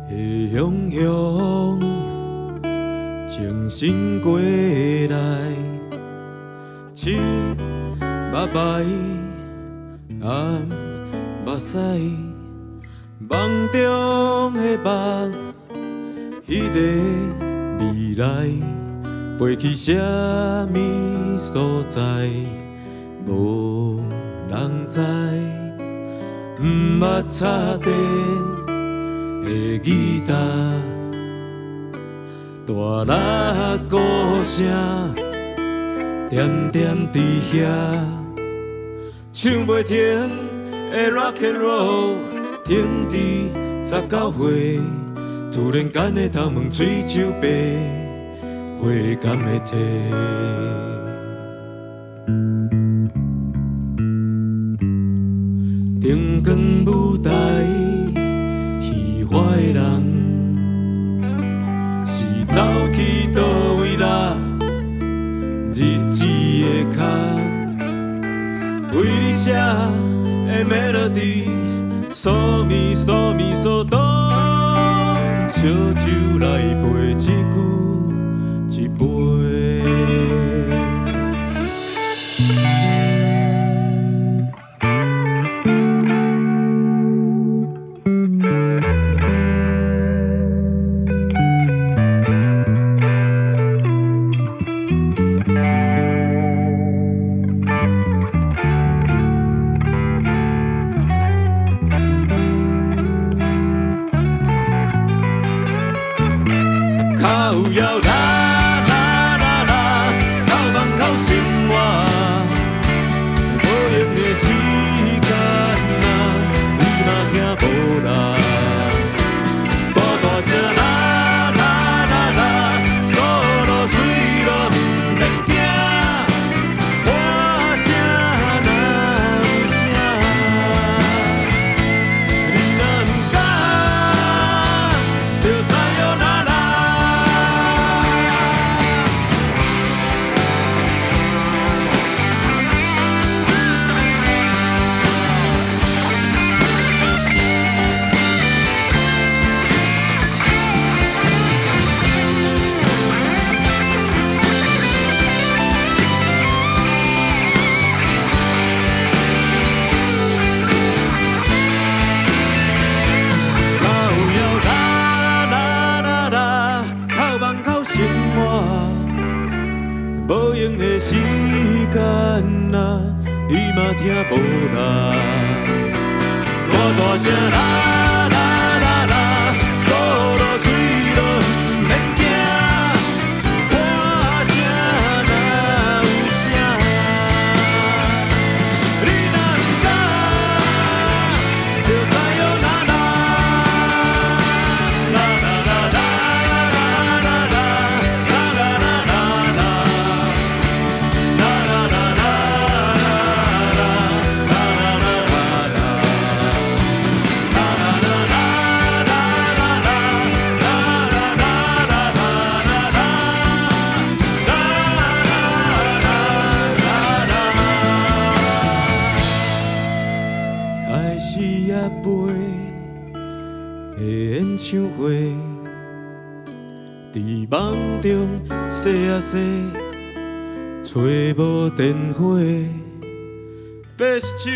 的雄雄，情深过来，七目白，暗目屎，梦中的梦，迄个未来，飞去啥物所在，无人知。毋捌插电的吉他，大拉鼓声点点伫遐，唱袂停的 rock and roll， 停伫19岁，突然间的头毛水手白，花甘的摕。灯光舞台，戏花的人是走去倒位啦？日子的空，为你写的 melody， 嗦咪嗦咪嗦哆，烧酒来陪一句一杯。靠腰啦啦啦啦，靠梦靠生活，无用的时间啊，你嘛听无啦？大大声啦啦啦啦，锁落嘴咯毋免惊，喊声哪有声？你若毋敢，就撒哟那拉。无用的时间啊，伊嘛听无啦。大大声啦啦啦啦，锁落嘴咯毋免惊，喊声哪有声？你若毋敢，就撒哟那拉，啦啦啦啦啦啦啦啦啦啦啦啦。开始也飞的演唱会，伫梦中洗啊洗，找无电话，贝斯手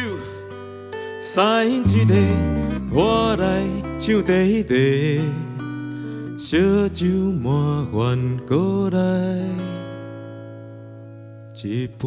三音一个，我来唱第一题，烧酒满饭过来一杯。